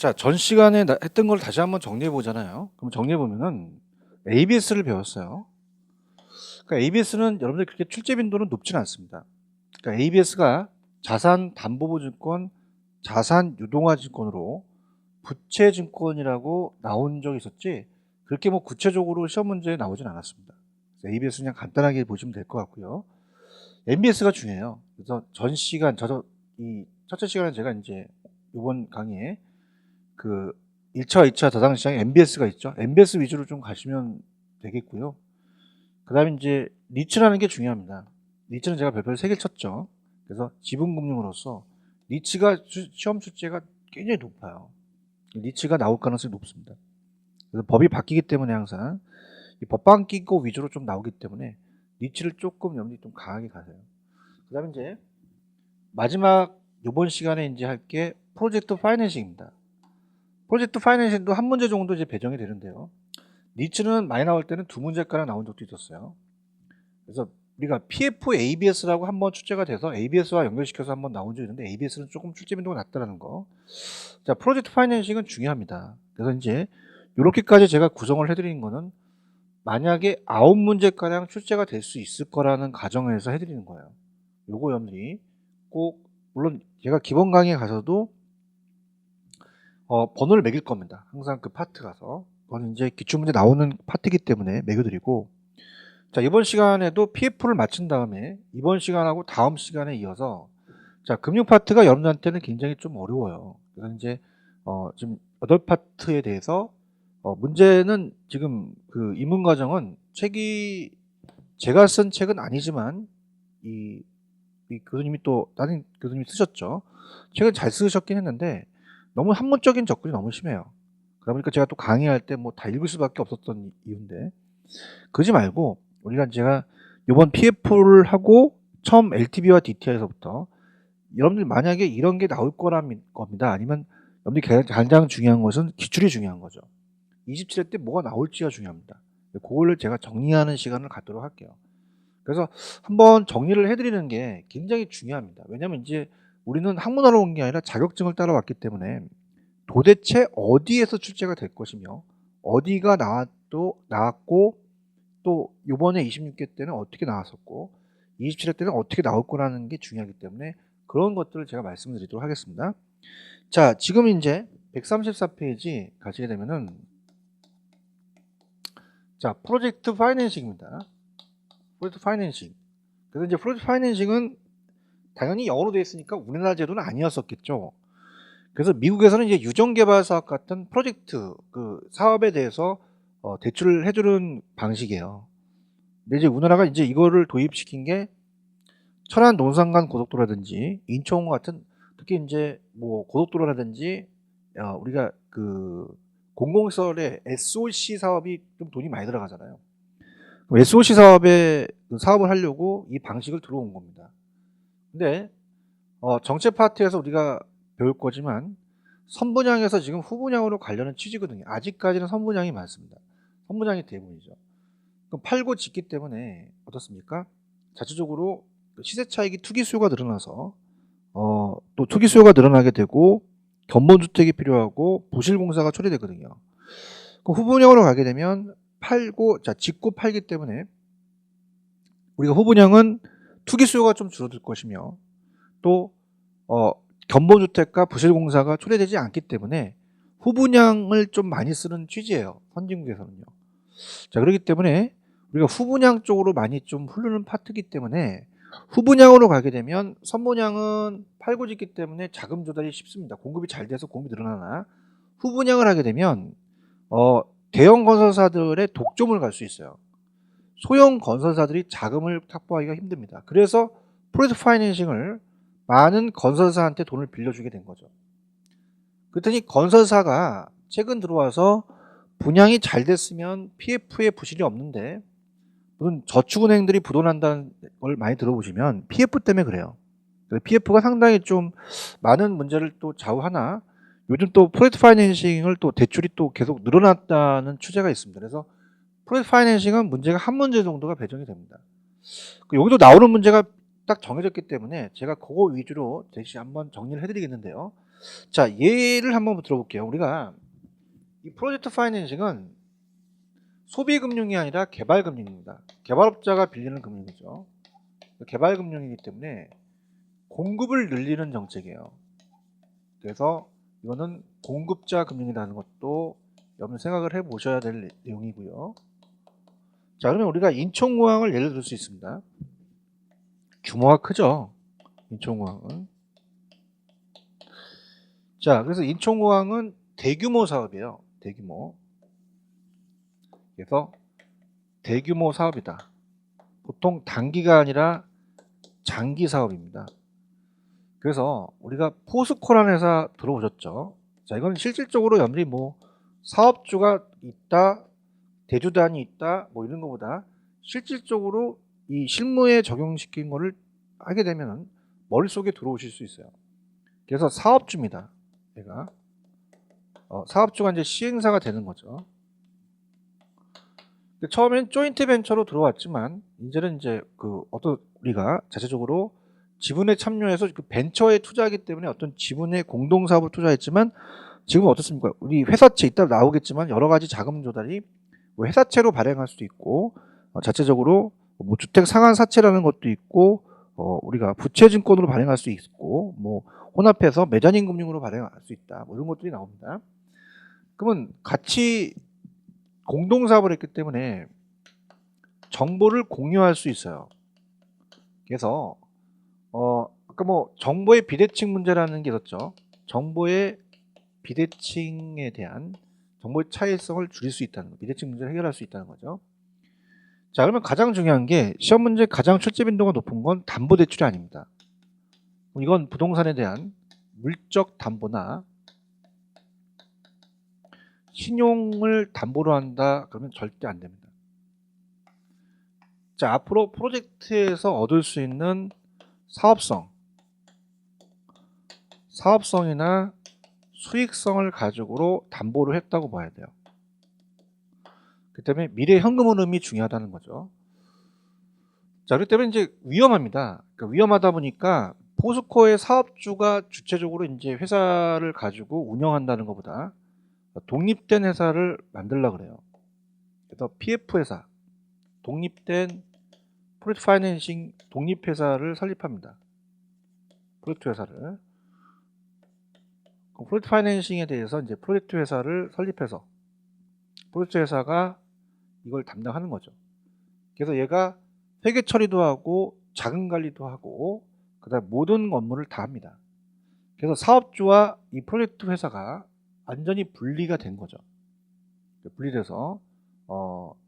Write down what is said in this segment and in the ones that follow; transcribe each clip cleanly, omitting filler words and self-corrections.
자, 전 시간에 했던 걸 다시 한번 정리해 보잖아요. 그럼 정리해 보면은 ABS를 배웠어요. 그러니까 ABS는 여러분들 그렇게 출제 빈도는 높지는 않습니다. 그러니까 ABS가 자산 담보보증권, 자산 유동화 증권으로 부채 증권이라고 나온 적이 있었지. 그렇게 뭐 구체적으로 시험 문제에 나오진 않았습니다. 그래서 ABS 그냥 간단하게 보시면 될 것 같고요. MBS가 중요해요. 그래서 전 시간 이 첫째 시간에 제가 이제 이번 강의에 그 1차, 2차 다당 시장에 MBS가 있죠. MBS 위주로 좀 가시면 되겠고요. 그 다음에 이제 리츠라는 게 중요합니다. 리츠는 제가 별표를 3개를 쳤죠. 그래서 지분금융으로서 리츠가 시험 출제가 굉장히 높아요. 리츠가 나올 가능성이 높습니다. 그래서 법이 바뀌기 때문에 항상 이 법방 끼고 위주로 좀 나오기 때문에 리츠를 조금 염두에 좀 강하게 가세요. 그 다음에 이제 마지막 이번 시간에 이제 할 게 프로젝트 파이낸싱입니다. 프로젝트 파이낸싱도 한 문제 정도 이제 배정이 되는데요. 리츠는 많이 나올 때는 2문제가량 나온 적도 있었어요. 그래서 우리가 PF ABS라고 한번 출제가 돼서 ABS와 연결시켜서 한번 나온 적이 있는데 ABS는 조금 출제 빈도가 낮다라는 거. 자, 프로젝트 파이낸싱은 중요합니다. 그래서 이제 이렇게까지 제가 구성을 해드린 거는 만약에 9문제가량 출제가 될 수 있을 거라는 가정에서 해드리는 거예요. 요거 여러분들이 꼭, 물론 제가 기본 강의에 가서도 번호를 매길 겁니다. 항상 그 파트 가서. 그건 이제 기출문제 나오는 파트이기 때문에 매겨드리고, 자, 이번 시간에도 PF를 마친 다음에 이번 시간하고 다음 시간에 이어서, 자, 금융 파트가 여러분들한테는 굉장히 좀 어려워요. 그래서 이제 지금 8파트에 대해서 문제는 지금 그 입문 과정은 책이 제가 쓴 책은 아니지만 이 교수님이 또 다른 교수님이 쓰셨죠. 책은 잘 쓰셨긴 했는데 너무 학문적인 접근이 너무 심해요. 그러다 보니까 제가 또 강의할 때 뭐 다 읽을 수밖에 없었던 이유인데, 그러지 말고 우리가 제가 이번 PF를 하고 처음 LTV와 DTI에서부터 여러분들 만약에 이런 게 나올 거라는 겁니다. 아니면 여러분들이 가장 중요한 것은 기출이 중요한 거죠. 27회 때 뭐가 나올지가 중요합니다. 그걸 제가 정리하는 시간을 갖도록 할게요. 그래서 한번 정리를 해드리는 게 굉장히 중요합니다. 왜냐하면 이제 우리는 학문하러 온 게 아니라 자격증을 따라왔기 때문에 도대체 어디에서 출제가 될 것이며 어디가 나왔고 또 이번에 26회 때는 어떻게 나왔었고 27회 때는 어떻게 나올 거라는 게 중요하기 때문에 그런 것들을 제가 말씀을 드리도록 하겠습니다. 자, 지금 이제 134페이지 가시게 되면은, 자, 프로젝트 파이낸싱입니다. 프로젝트 파이낸싱. 그래서 이제 프로젝트 파이낸싱은 당연히 영어로 되어 있으니까 우리나라 제도는 아니었었겠죠. 그래서 미국에서는 이제 유전개발 사업 같은 프로젝트 그 사업에 대해서 대출을 해주는 방식이에요. 근데 이제 우리나라가 이제 이거를 도입시킨 게 천안 논산간 고속도로라든지 인천 같은, 특히 이제 뭐 고속도로라든지 우리가 그 공공시설의 SOC 사업이 좀 돈이 많이 들어가잖아요. SOC 사업에 사업을 하려고 이 방식을 들어온 겁니다. 근데 정책 파트에서 우리가 배울 거지만 선분양에서 지금 후분양으로 가려는 취지거든요. 아직까지는 선분양이 많습니다. 선분양이 대부분이죠. 그럼 팔고 짓기 때문에 어떻습니까? 자체적으로 시세 차익이 투기 수요가 늘어나서 또 투기 수요가 늘어나게 되고 견본주택이 필요하고 부실공사가 처리되거든요. 그럼 후분양으로 가게 되면 짓고 팔기 때문에 우리가 후분양은 투기 수요가 좀 줄어들 것이며 또 견본주택과 부실공사가 초래되지 않기 때문에 후분양을 좀 많이 쓰는 취지예요. 선진국에서는요. 자, 그렇기 때문에 우리가 후분양 쪽으로 많이 좀 흐르는 파트이기 때문에 후분양으로 가게 되면 선분양은 팔고 짓기 때문에 자금 조달이 쉽습니다. 공급이 잘 돼서 공급이 늘어나나 후분양을 하게 되면 대형 건설사들의 독점을 갈 수 있어요. 소형 건설사들이 자금을 확보하기가 힘듭니다. 그래서 프로젝트 파이낸싱을 많은 건설사한테 돈을 빌려주게 된 거죠. 그랬더니 건설사가 최근 들어와서 분양이 잘 됐으면 PF에 부실이 없는데, 무슨 저축은행들이 부도난다는 걸 많이 들어보시면 PF 때문에 그래요. PF가 상당히 좀 많은 문제를 또 좌우하나 요즘 또 프로젝트 파이낸싱을 또 대출이 또 계속 늘어났다는 추세가 있습니다. 그래서 프로젝트 파이낸싱은 문제가 한 문제 정도가 배정이 됩니다. 여기도 나오는 문제가 딱 정해졌기 때문에 제가 그거 위주로 다시 한번 정리를 해드리겠는데요. 자, 예를 한번 들어볼게요. 우리가 이 프로젝트 파이낸싱은 소비금융이 아니라 개발금융입니다. 개발업자가 빌리는 금융이죠. 개발금융이기 때문에 공급을 늘리는 정책이에요. 그래서 이거는 공급자 금융이라는 것도 여러분 생각을 해보셔야 될 내용이고요. 자, 그러면 우리가 인천공항을 예를 들 수 있습니다. 규모가 크죠, 인천공항은. 자, 그래서 인천공항은 대규모 사업이에요. 대규모. 그래서 대규모 사업이다. 보통 단기가 아니라 장기 사업입니다. 그래서 우리가 포스코라는 회사 들어보셨죠? 자, 이건 실질적으로 여러분들이 뭐 사업주가 있다, 대주단이 있다, 뭐 이런 것보다 실질적으로 이 실무에 적용시킨 거를 하게 되면 머릿속에 들어오실 수 있어요. 그래서 사업주입니다. 얘가 사업주가 이제 시행사가 되는 거죠. 처음엔 조인트 벤처로 들어왔지만 이제는 이제 그 어떤 우리가 자체적으로 지분에 참여해서 그 벤처에 투자하기 때문에 어떤 지분의 공동 사업을 투자했지만 지금은 어떻습니까? 우리 회사채 이따 나오겠지만 여러 가지 자금 조달이 뭐 회사채로 발행할 수도 있고 자체적으로 뭐 주택 상환 사채라는 것도 있고 우리가 부채 증권으로 발행할 수 있고 뭐 혼합해서 메자닌 금융으로 발행할 수 있다. 뭐 이런 것들이 나옵니다. 그러면 같이 공동 사업을 했기 때문에 정보를 공유할 수 있어요. 그래서 아까 뭐 정보의 비대칭 문제라는 게 있었죠. 정보의 비대칭에 대한 정보의 차이성을 줄일 수 있다는 거, 비대칭 문제를 해결할 수 있다는 거죠. 자, 그러면 가장 중요한 게 시험 문제 가장 출제 빈도가 높은 건 담보 대출이 아닙니다. 이건 부동산에 대한 물적 담보나 신용을 담보로 한다 그러면 절대 안 됩니다. 자, 앞으로 프로젝트에서 얻을 수 있는 사업성이나 수익성을 가지고 담보를 했다고 봐야 돼요. 그 때문에 미래 현금 흐름이 중요하다는 거죠. 자, 그렇기 때문에 이제 위험합니다. 그러니까 위험하다 보니까 포스코의 사업주가 주체적으로 이제 회사를 가지고 운영한다는 것보다 독립된 회사를 만들려고 그래요. 그래서 PF 회사, 독립된 프로젝트 파이낸싱 독립회사를 설립합니다. 프로젝트 회사를. 프로젝트 파이낸싱에 대해서 이제 프로젝트 회사를 설립해서 프로젝트 회사가 이걸 담당하는 거죠. 그래서 얘가 회계 처리도 하고 자금 관리도 하고 그다음 모든 업무를 다 합니다. 그래서 사업주와 이 프로젝트 회사가 완전히 분리가 된 거죠. 분리돼서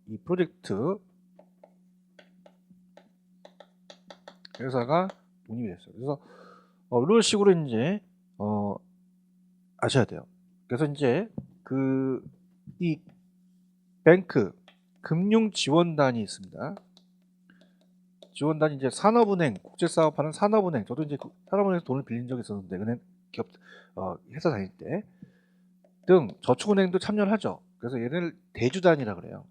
이 프로젝트 회사가 독립이 됐어요. 그래서 이런 식으로 이제 아셔야 돼요. 그래서 이제 이 뱅크 금융지원단이 있습니다. 지원단이 이제 산업은행, 국제사업하는 산업은행, 저도 이제 산업은행에서 돈을 빌린 적이 있었는데, 은행 기업 회사 다닐 때 등 저축은행도 참여를 하죠. 그래서 얘를 대주단이라 그래요.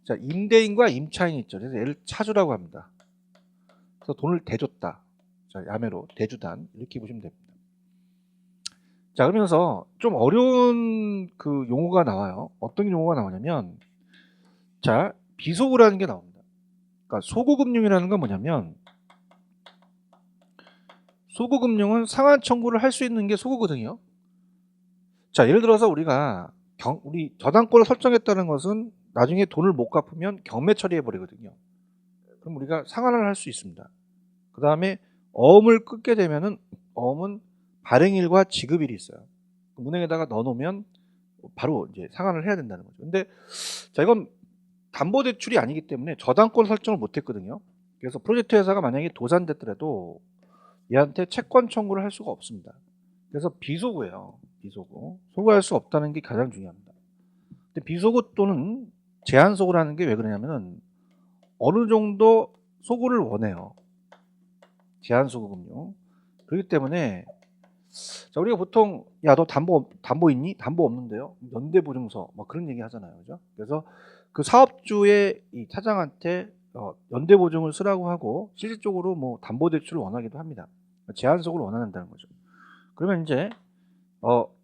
자, 임대인과 임차인이 있죠. 그래서 얘를 차주라고 합니다. 그래서 돈을 대줬다. 자, 야매로 대주단 이렇게 보시면 됩니다. 자, 그러면서 좀 어려운 그 용어가 나와요. 어떤 용어가 나오냐면, 자, 비소구라는 게 나옵니다. 그러니까 소구금융이라는 건 뭐냐면, 소구금융은 상환 청구를 할 수 있는 게 소구거든요. 자, 예를 들어서 우리가 우리 저당권을 설정했다는 것은 나중에 돈을 못 갚으면 경매 처리해 버리거든요. 그럼 우리가 상환을 할 수 있습니다. 그 다음에 어음을 끊게 되면은 어음은 발행일과 지급일이 있어요. 은행에다가 넣어놓으면 바로 이제 상환을 해야 된다는 거죠. 근데 자, 이건 담보대출이 아니기 때문에 저당권 설정을 못했거든요. 그래서 프로젝트 회사가 만약에 도산됐더라도 얘한테 채권 청구를 할 수가 없습니다. 그래서 비소구예요. 비소구. 소구할 수 없다는 게 가장 중요합니다. 근데 비소구 또는 제한소구라는 게 왜 그러냐면은 어느 정도 소구를 원해요. 제한소구금융. 그렇기 때문에 자, 우리가 보통 야, 너 담보 있니? 담보 없는데요. 연대보증서 뭐 그런 얘기 하잖아요. 그죠? 그래서 그 사업주의 이 차장한테 연대보증을 쓰라고 하고 실질적으로 뭐 담보대출을 원하기도 합니다. 제한소구를 원한다는 거죠. 그러면 이제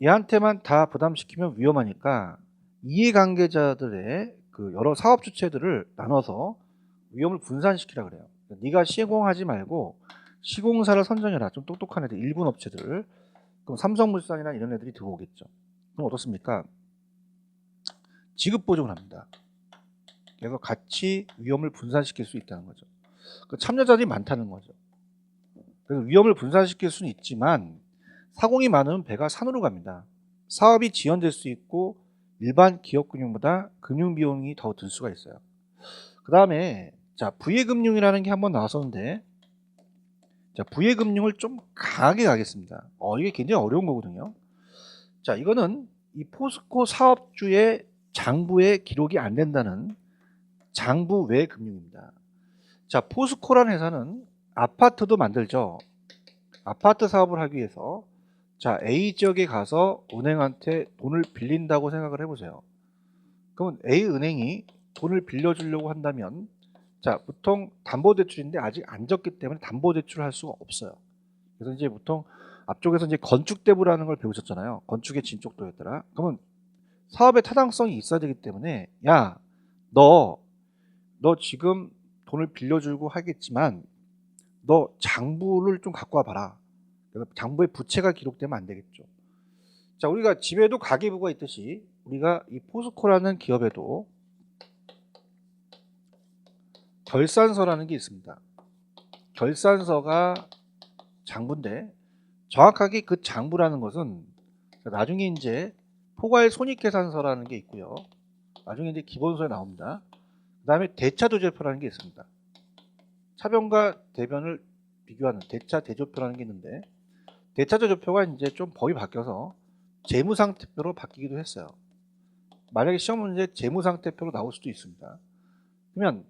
얘한테만 다 부담시키면 위험하니까 이해관계자들의 그 여러 사업 주체들을 나눠서 위험을 분산시키라 그래요. 네가 시공하지 말고 시공사를 선정해라. 좀 똑똑한 애들, 일본 업체들. 그럼 삼성물산이나 이런 애들이 들어오겠죠. 그럼 어떻습니까? 지급 보증을 합니다. 그래서 같이 위험을 분산시킬 수 있다는 거죠. 참여자들이 많다는 거죠. 그래서 위험을 분산시킬 수는 있지만 사공이 많으면 배가 산으로 갑니다. 사업이 지연될 수 있고 일반 기업 금융보다 금융 비용이 더 들 수가 있어요. 그 다음에 자, 부의금융이라는 게 한번 나왔었는데, 자, 부의금융을 좀 강하게 가겠습니다. 이게 굉장히 어려운 거거든요. 자, 이거는 이 포스코 사업주의 장부에 기록이 안 된다는 장부 외 금융입니다. 자, 포스코라는 회사는 아파트도 만들죠. 아파트 사업을 하기 위해서 자, A 지역에 가서 은행한테 돈을 빌린다고 생각을 해보세요. 그러면 A 은행이 돈을 빌려주려고 한다면 자, 보통 담보대출인데 아직 안 졌기 때문에 담보대출을 할 수가 없어요. 그래서 이제 보통 앞쪽에서 이제 건축대부라는 걸 배우셨잖아요. 건축의 진쪽도였더라. 그러면 사업의 타당성이 있어야 되기 때문에 야, 너 지금 돈을 빌려주고 하겠지만 너 장부를 좀 갖고 와봐라. 그래서 장부에 부채가 기록되면 안 되겠죠. 자, 우리가 집에도 가계부가 있듯이 우리가 이 포스코라는 기업에도 결산서라는 게 있습니다. 결산서가 장부인데 정확하게 그 장부라는 것은 나중에 이제 포괄 손익계산서라는 게 있고요. 나중에 이제 기본서에 나옵니다. 그 다음에 대차도저표라는 게 있습니다. 차변과 대변을 비교하는 대차대조표라는 게 있는데 대차도저표가 이제 좀 법이 바뀌어서 재무상태표로 바뀌기도 했어요. 만약에 시험 문제 재무상태표로 나올 수도 있습니다. 그러면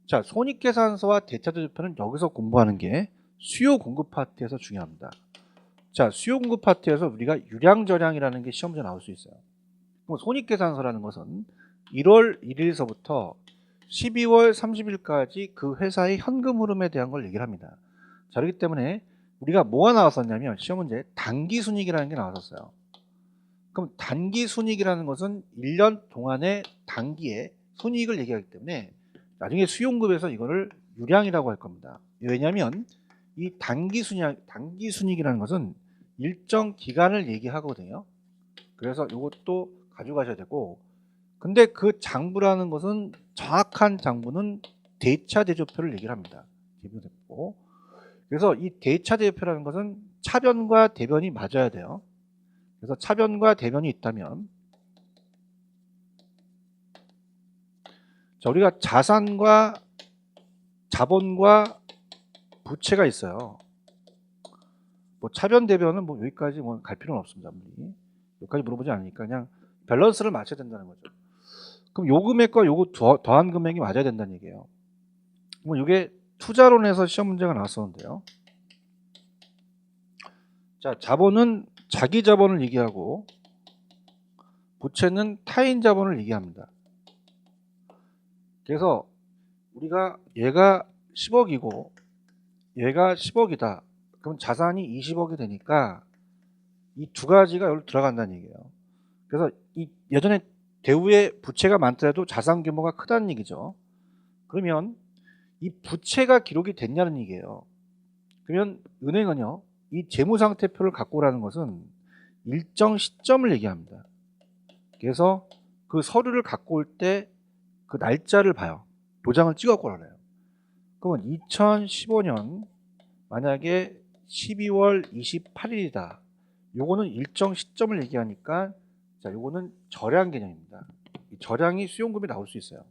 자, 손익계산서와 대차도저표는 여기서 공부하는 게 수요 공급 파트에서 중요합니다. 자, 수요 공급 파트에서 우리가 유량저량이라는 게 시험 문제 나올 수 있어요. 그럼 손익계산서라는 것은 1월 1일서부터 12월 30일까지 그 회사의 현금 흐름에 대한 걸 얘기를 합니다. 자, 그렇기 때문에 우리가 뭐가 나왔었냐면 시험 문제 단기순이익이라는 게 나왔었어요. 그럼 단기순이익이라는 것은 1년 동안의 단기의 순이익을 얘기하기 때문에 나중에 수요공급에서 이거를 유량이라고 할 겁니다. 왜냐하면 이 단기순이익이라는 것은 일정 기간을 얘기하거든요. 그래서 이것도 가져가셔야 되고, 근데 그 장부라는 것은 정확한 장부는 대차대조표를 얘기를 합니다. 대표. 그래서 이 대차대조표라는 것은 차변과 대변이 맞아야 돼요. 그래서 차변과 대변이 있다면 자, 우리가 자산과 자본과 부채가 있어요. 뭐 차변 대변은 뭐 여기까지 뭐 갈 필요는 없습니다. 여기까지 물어보지 않으니까 그냥 밸런스를 맞춰야 된다는 거죠. 그럼 요 금액과 요거 더한 금액이 맞아야 된다는 얘기예요. 그럼 이게 투자론에서 시험 문제가 나왔었는데요. 자, 자본은 자기 자본을 얘기하고 부채는 타인 자본을 얘기합니다. 그래서 우리가 얘가 10억이고 얘가 10억이다. 그럼 자산이 20억이 되니까 이 두 가지가 여기 들어간다는 얘기예요. 그래서 이 예전에 대우의 부채가 많더라도 자산 규모가 크다는 얘기죠. 그러면 이 부채가 기록이 됐냐는 얘기예요. 그러면 은행은요, 이 재무상태표를 갖고 오라는 것은 일정 시점을 얘기합니다. 그래서 그 서류를 갖고 올 때 그 날짜를 봐요. 도장을 찍어갖고 오라래요. 그러면 2015년 만약에 12월 28일이다. 요거는 일정 시점을 얘기하니까 자, 요거는 절약 개념입니다. 이 절약이 수요공급이 나올 수 있어요.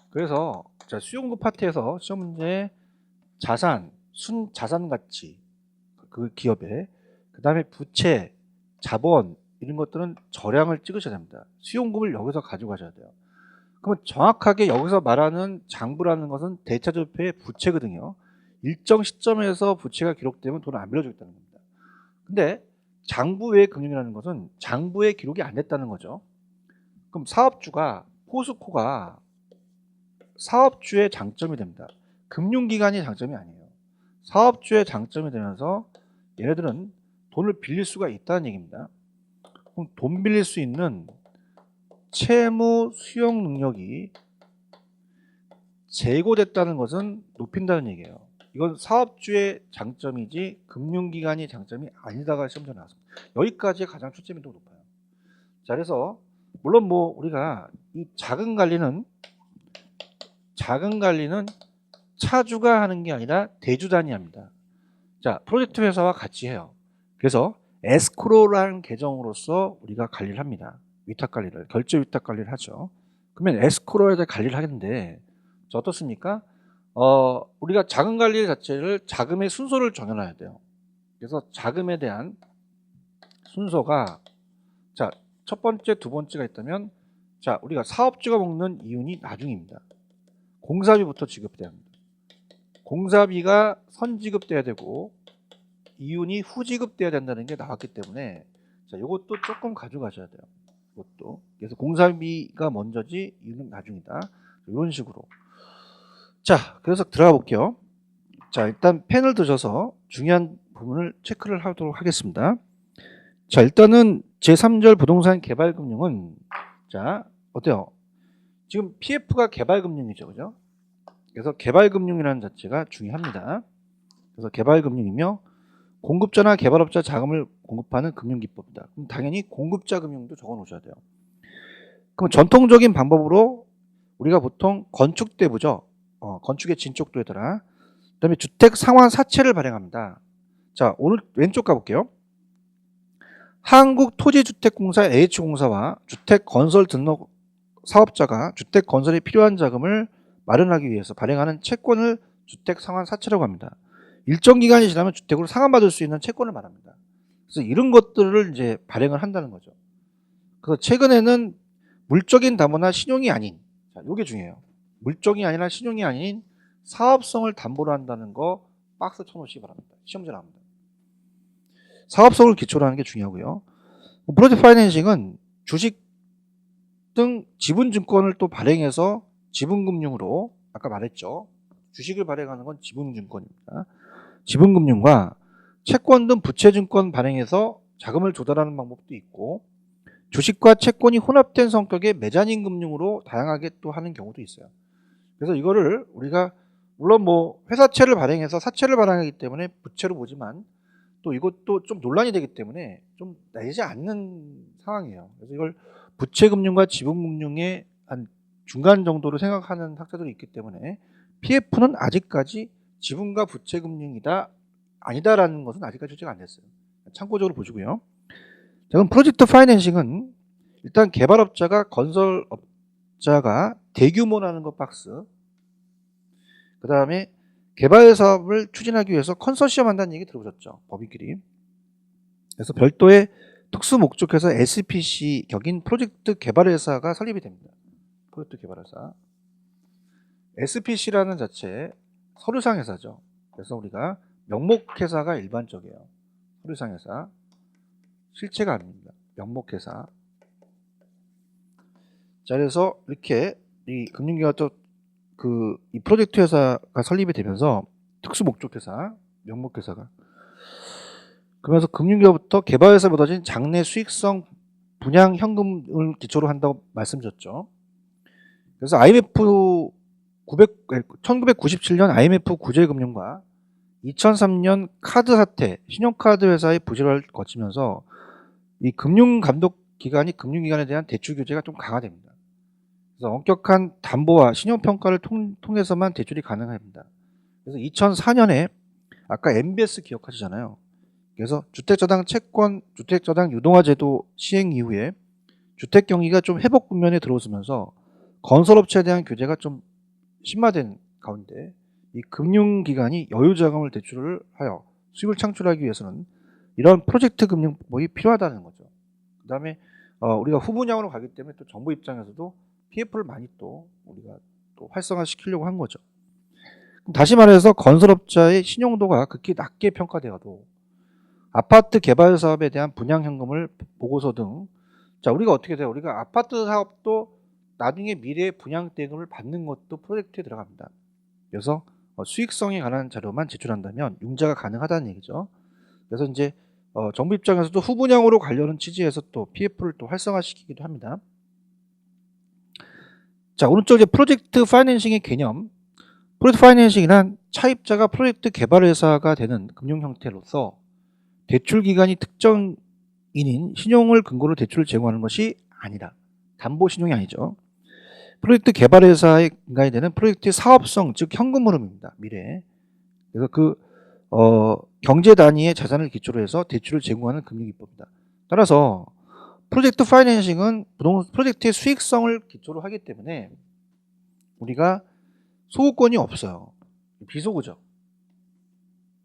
그래서 자, 수요공급 파트에서 시험 문제 자산, 순자산 가치 그 기업에 그다음에 부채, 자본 이런 것들은 절약을 찍으셔야 됩니다. 수요공급을 여기서 가져가셔야 돼요. 그러면 정확하게 여기서 말하는 장부라는 것은 대차조표의 부채거든요. 일정 시점에서 부채가 기록되면 돈을 안 빌려주겠다는 겁니다. 근데 장부 외 금융이라는 것은 장부에 기록이 안 됐다는 거죠. 그럼 사업주가 포스코가 사업주의 장점이 됩니다. 금융기관이 장점이 아니에요. 사업주의 장점이 되면서 얘네들은 돈을 빌릴 수가 있다는 얘기입니다. 그럼 돈 빌릴 수 있는 채무 수용 능력이 제고됐다는 것은 높인다는 얘기예요. 이건 사업주의 장점이지 금융기관의 장점이 아니다가 시험에 나왔습니다. 여기까지 가장 초점이 더 높아요. 자, 그래서 물론 뭐 우리가 이 자금 관리는 차주가 하는 게 아니라 대주단이 합니다. 자, 프로젝트 회사와 같이 해요. 그래서 에스크로라는 계정으로서 우리가 관리를 합니다. 위탁 관리를, 결제 위탁 관리를 하죠. 그러면 에스크로에다 관리를 하는데 어떻습니까? 우리가 자금 관리 자체를 자금의 순서를 정해놔야 돼요. 그래서 자금에 대한 순서가 자, 첫 번째, 두 번째가 있다면 자, 우리가 사업주가 먹는 이윤이 나중입니다. 공사비부터 지급돼야 합니다. 공사비가 선지급돼야 되고 이윤이 후지급돼야 된다는 게 나왔기 때문에 자, 이것도 조금 가져가셔야 돼요. 이것도. 그래서 공사비가 먼저지 이윤은 나중이다. 이런 식으로. 자, 그래서 들어가 볼게요. 자, 일단 펜을 드셔서 중요한 부분을 체크를 하도록 하겠습니다. 자, 일단은 제3절 부동산 개발금융은 자, 어때요? 지금 PF가 개발금융이죠, 그죠? 그래서 개발금융이라는 자체가 중요합니다. 그래서 개발금융이며 공급자나 개발업자 자금을 공급하는 금융기법이다. 그럼 당연히 공급자 금융도 적어 놓으셔야 돼요. 그럼 전통적인 방법으로 우리가 보통 건축대부죠. 건축의 진척도에다가 그다음에 주택 상환 사채를 발행합니다. 자, 오늘 왼쪽 가볼게요. 한국토지주택공사 H공사와 주택건설 등록 사업자가 주택 건설에 필요한 자금을 마련하기 위해서 발행하는 채권을 주택 상환 사채라고 합니다. 일정 기간이 지나면 주택으로 상환받을 수 있는 채권을 말합니다. 그래서 이런 것들을 이제 발행을 한다는 거죠. 그래서 최근에는 물적인 담보나 신용이 아닌, 자, 이게 중요해요. 물적이 아니라 신용이 아닌 사업성을 담보로 한다는 거 박스 쳐놓으시기 바랍니다. 시험제 나옵니다. 사업성을 기초로 하는 게 중요하고요. 프로젝트 파이낸싱은 주식 등 지분증권을 또 발행해서 지분금융으로 아까 말했죠. 주식을 발행하는 건 지분증권입니다. 지분금융과 채권 등 부채증권 발행해서 자금을 조달하는 방법도 있고 주식과 채권이 혼합된 성격의 메자닌 금융으로 다양하게 또 하는 경우도 있어요. 그래서 이거를 우리가 물론 뭐 회사채를 발행해서 사채를 발행하기 때문에 부채로 보지만 또 이것도 좀 논란이 되기 때문에 좀 내지 않는 상황이에요. 그래서 이걸 부채금융과 지분금융의 한 중간 정도로 생각하는 학자들이 있기 때문에 PF는 아직까지 지분과 부채금융이다 아니다라는 것은 아직까지 조치가 안 됐어요. 참고적으로 보시고요. 자, 그럼 프로젝트 파이낸싱은 일단 개발업자가 건설업자가 대규모라는 것 박스, 그 다음에 개발 사업을 추진하기 위해서 컨소시엄 한다는 얘기 들어보셨죠? 법인끼리. 그래서 별도의 특수 목적회사 SPC 격인 프로젝트 개발회사가 설립이 됩니다. 프로젝트 개발회사. SPC라는 자체 서류상 회사죠. 그래서 우리가 명목회사가 일반적이에요. 서류상 회사. 실체가 아닙니다. 명목회사. 자, 그래서 이렇게 이 금융기관 또 이 프로젝트 회사가 설립이 되면서 특수 목적 회사, 명목회사가 그러면서 금융기업부터 개발회사에 얻어진 장래 수익성 분양 현금을 기초로 한다고 말씀드렸죠. 그래서 IMF 1997년 IMF 구제금융과 2003년 카드 사태, 신용카드 회사의 부실화를 거치면서 이 금융감독기관이 금융기관에 대한 대출 규제가 좀 강화됩니다. 그래서 엄격한 담보와 신용평가를 통해서만 대출이 가능합니다. 그래서 2004년에 아까 MBS 기억하시잖아요. 그래서 주택저당 채권, 주택저당 유동화 제도 시행 이후에 주택 경기가 좀 회복 국면에 들어서면서 건설업체에 대한 규제가 좀 심화된 가운데 이 금융기관이 여유자금을 대출을 하여 수익을 창출하기 위해서는 이런 프로젝트 금융법이 필요하다는 거죠. 그 다음에 우리가 후분양으로 가기 때문에 또 정부 입장에서도 PF를 많이 또 우리가 또 활성화시키려고 한 거죠. 다시 말해서 건설업자의 신용도가 극히 낮게 평가되어도 아파트 개발 사업에 대한 분양 현금을 보고서 등 자, 우리가 어떻게 돼요? 우리가 아파트 사업도 나중에 미래에 분양 대금을 받는 것도 프로젝트에 들어갑니다. 그래서 수익성에 관한 자료만 제출한다면 융자가 가능하다는 얘기죠. 그래서 이제 정부 입장에서도 후분양으로 가려는 취지에서 또 PF를 또 활성화시키기도 합니다. 자, 오른쪽 이제 프로젝트 파이낸싱의 개념. 프로젝트 파이낸싱이란 차입자가 프로젝트 개발 회사가 되는 금융 형태로서 대출 기간이 특정인인 신용을 근거로 대출을 제공하는 것이 아니라, 담보 신용이 아니죠. 프로젝트 개발 회사의 근간이 되는 프로젝트의 사업성, 즉 현금 흐름입니다. 미래에. 그래서 경제 단위의 자산을 기초로 해서 대출을 제공하는 금융기법입니다. 따라서 프로젝트 파이낸싱은 프로젝트의 수익성을 기초로 하기 때문에 우리가 소구권이 없어요. 비소구죠.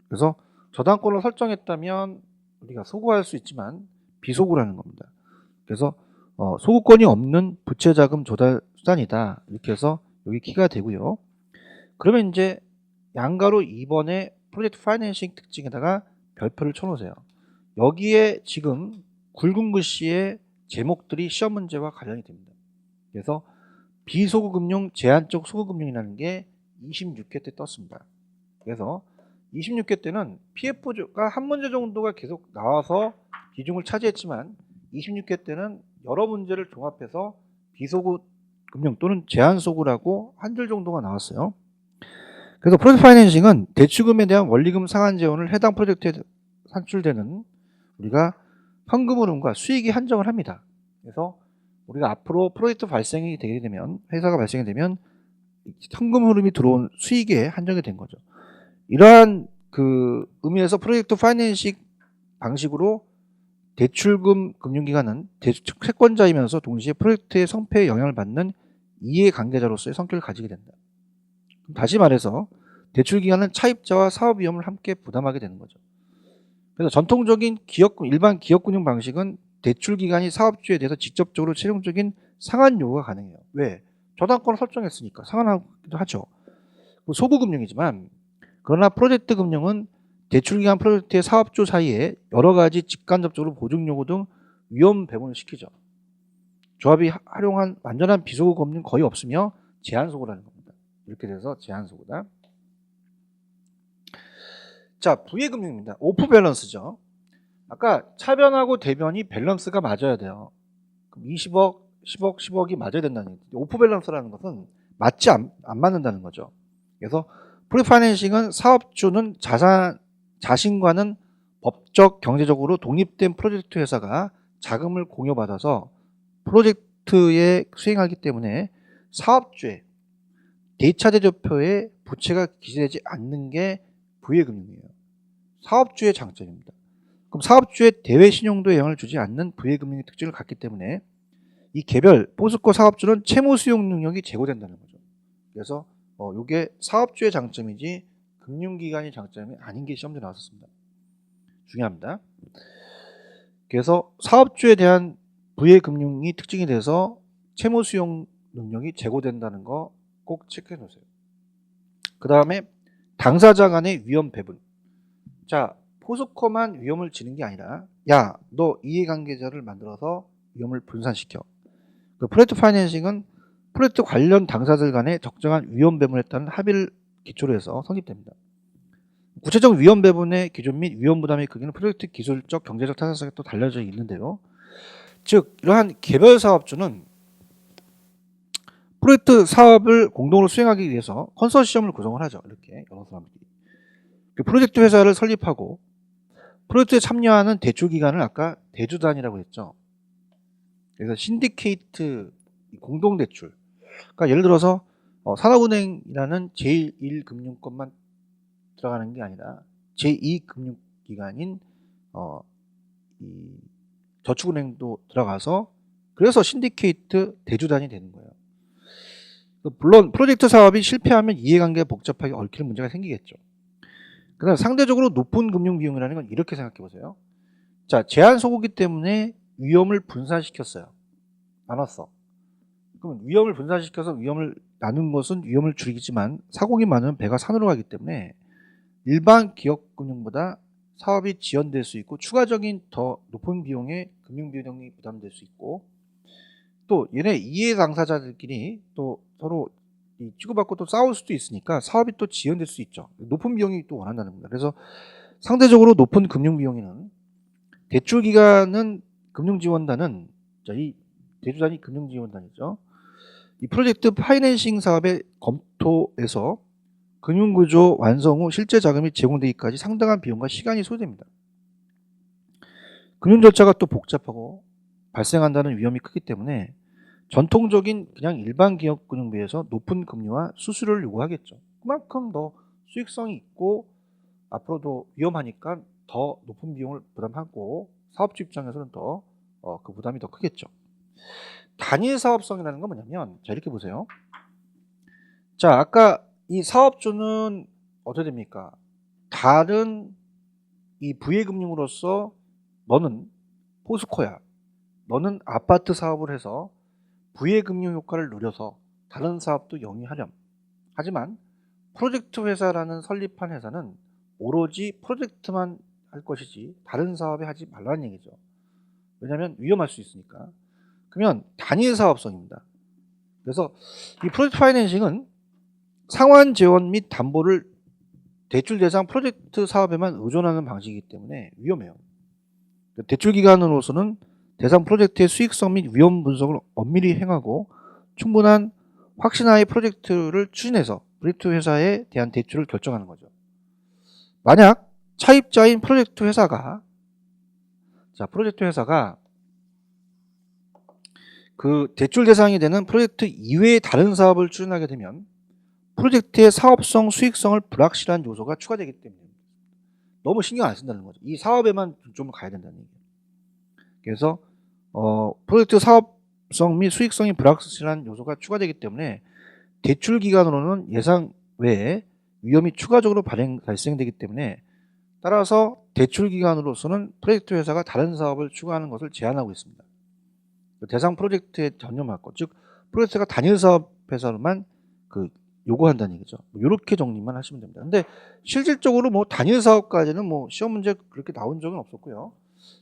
그래서 저당권을 설정했다면 우리가 소구할 수 있지만 비소구라는 겁니다. 그래서 소구권이 없는 부채자금 조달 수단이다. 이렇게 해서 여기 키가 되고요. 그러면 이제 양가로 2번의 프로젝트 파이낸싱 특징에다가 별표를 쳐놓으세요. 여기에 지금 굵은 글씨의 제목들이 시험 문제와 관련이 됩니다. 그래서 비소구금융, 제한적 소구금융이라는 게 26회 때 떴습니다. 그래서 26회 때는 PF가 한 문제 정도가 계속 나와서 비중을 차지했지만 26회 때는 여러 문제를 종합해서 비소구금융 또는 제한소구라고 한 줄 정도가 나왔어요. 그래서 프로젝트 파이낸싱은 대출금에 대한 원리금 상환 재원을 해당 프로젝트에 산출되는 우리가 현금 흐름과 수익이 한정을 합니다. 그래서 우리가 앞으로 프로젝트 발생이 되게 되면, 회사가 발생이 되면 현금 흐름이 들어온 수익에 한정이 된 거죠. 이러한 의미에서 프로젝트 파이낸싱 방식으로 대출금 금융기관은 채권자이면서 동시에 프로젝트의 성패에 영향을 받는 이해관계자로서의 성격을 가지게 된다. 다시 말해서 대출기관은 차입자와 사업위험을 함께 부담하게 되는 거죠. 그래서 전통적인 일반 기업금융 방식은 대출기관이 사업주에 대해서 직접적으로 최종적인 상환 요구가 가능해요. 왜? 저당권을 설정했으니까 상환하기도 하죠. 소구금융이지만, 그러나 프로젝트 금융은 대출기관 프로젝트의 사업주 사이에 여러 가지 직간접적으로 보증요구 등 위험 배분을 시키죠. 조합이 활용한 완전한 비소구 금융은 거의 없으며 제한소구라는 겁니다. 이렇게 돼서 제한소구다. 자, 부의금융입니다. 오프 밸런스죠. 아까 차변하고 대변이 밸런스가 맞아야 돼요. 그럼 20억, 10억, 10억이 맞아야 된다는 얘기죠. 오프 밸런스라는 것은 맞지 안 맞는다는 거죠. 그래서 프리파이낸싱은 사업주는 자신과는 법적, 경제적으로 독립된 프로젝트 회사가 자금을 공여받아서 프로젝트에 수행하기 때문에 사업주의 대차 대조표에 부채가 기재되지 않는 게 부의금융이에요. 사업주의 장점입니다. 그럼 사업주의 대외 신용도에 영향을 주지 않는 부의금융의 특징을 갖기 때문에 이 개별 포스코 사업주는 채무 수용 능력이 제고된다는 거죠. 그래서 이게 사업주의 장점이지 금융기관의 장점이 아닌 게 시험에 나왔었습니다. 중요합니다. 그래서 사업주에 대한 부의금융이 특징이 돼서 채무 수용 능력이 제고된다는 거 꼭 체크해 놓으세요. 그 다음에 당사자 간의 위험 배분. 자, 포스코만 위험을 지는 게 아니라, 야, 너 이해관계자를 만들어서 위험을 분산시켜. 그 프로젝트 파이낸싱은 프로젝트 관련 당사자들 간의 적정한 위험 배분에 따른 합의를 기초로 해서 성립됩니다. 구체적 위험 배분의 기준 및 위험 부담의 크기는 프로젝트 기술적, 경제적 타산성에 또 달려져 있는데요. 즉, 이러한 개별 사업주는 프로젝트 사업을 공동으로 수행하기 위해서 컨소시엄을 구성을 하죠. 이렇게 여러 사람들이. 프로젝트 회사를 설립하고 프로젝트에 참여하는 대출기관을 아까 대주단이라고 했죠. 그래서 신디케이트 공동대출. 그러니까 예를 들어서 산업은행이라는 제1금융권만 들어가는 게 아니라 제2금융기관인 이 저축은행도 들어가서, 그래서 신디케이트 대주단이 되는 거예요. 물론 프로젝트 사업이 실패하면 이해관계가 복잡하게 얽히는 문제가 생기겠죠. 그다음 상대적으로 높은 금융 비용이라는 건 이렇게 생각해 보세요. 자, 제한 소구기 때문에 위험을 분산시켰어요. 나눴어. 그러면 위험을 분산시켜서 위험을 나눈 것은 위험을 줄이지만 사공이 많으면 배가 산으로 가기 때문에 일반 기업 금융보다 사업이 지연될 수 있고 추가적인 더 높은 비용의 금융 비용이 부담될 수 있고, 또 얘네 이해 당사자들끼리 또 서로 치고받고 또 싸울 수도 있으니까 사업이 또 지연될 수 있죠. 높은 비용이 또 원한다는 겁니다. 그래서 상대적으로 높은 금융 비용에는 대출기관은 금융지원단은 이 대주단이 금융지원단이죠. 이 프로젝트 파이낸싱 사업의 검토에서 금융구조 완성 후 실제 자금이 제공되기까지 상당한 비용과 시간이 소요됩니다. 금융 절차가 또 복잡하고 발생한다는 위험이 크기 때문에 전통적인 그냥 일반 기업 금융에 비해서 높은 금리와 수수료를 요구하겠죠. 그만큼 더 수익성이 있고 앞으로도 위험하니까 더 높은 비용을 부담하고 사업주 입장에서는 더 그 부담이 더 크겠죠. 단일 사업성이라는 건 뭐냐면 자 이렇게 보세요. 자 아까 이 사업주는 어떻게 됩니까? 다른 이 부의금융으로서 너는 포스코야. 너는 아파트 사업을 해서 부의금융 효과를 누려서 다른 사업도 영위하렴. 하지만 프로젝트 회사라는 설립한 회사는 오로지 프로젝트만 할 것이지 다른 사업에 하지 말라는 얘기죠. 왜냐하면 위험할 수 있으니까. 그러면 단일 사업성입니다. 그래서 이 프로젝트 파이낸싱은 상환 지원 및 담보를 대출 대상 프로젝트 사업에만 의존하는 방식이기 때문에 위험해요. 대출 기관으로서는 대상 프로젝트의 수익성 및 위험 분석을 엄밀히 행하고 충분한 확신하에 프로젝트를 추진해서 프로젝트 회사에 대한 대출을 결정하는 거죠. 만약 차입자인 프로젝트 회사가 그 대출 대상이 되는 프로젝트 이외의 다른 사업을 추진하게 되면 프로젝트의 사업성, 수익성을 불확실한 요소가 추가되기 때문에 너무 신경 안 쓴다는 거죠. 이 사업에만 좀 가야 된다는 얘기예요. 그래서 프로젝트 사업성 및 수익성이 불확실한 요소가 추가되기 때문에 대출 기간으로는 예상 외에 위험이 추가적으로 발생되기 때문에 따라서 대출 기관으로서는 프로젝트 회사가 다른 사업을 추구하는 것을 제한하고 있습니다. 대상 프로젝트에 전념할 것, 즉 프로젝트가 단일 사업 회사로만 요구한다는 얘기죠. 이렇게 정리만 하시면 됩니다. 근데 실질적으로 뭐 단일 사업까지는 뭐 시험 문제 그렇게 나온 적은 없었고요.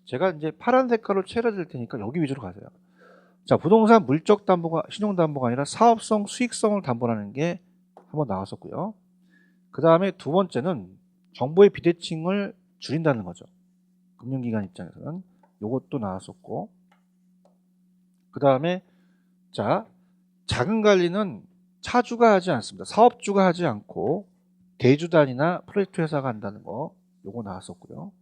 제가 이제 파란 색깔로 칠해드릴 테니까 여기 위주로 가세요. 자, 부동산 물적 담보가 신용담보가 아니라 사업성, 수익성을 담보라는 게 한번 나왔었고요. 그 다음에 두 번째는 정보의 비대칭을 줄인다는 거죠. 금융기관 입장에서는 요것도 나왔었고, 그 다음에 자금관리는 차주가 하지 않습니다. 사업주가 하지 않고 대주단이나 프로젝트 회사가 한다는 거 요거 나왔었고요.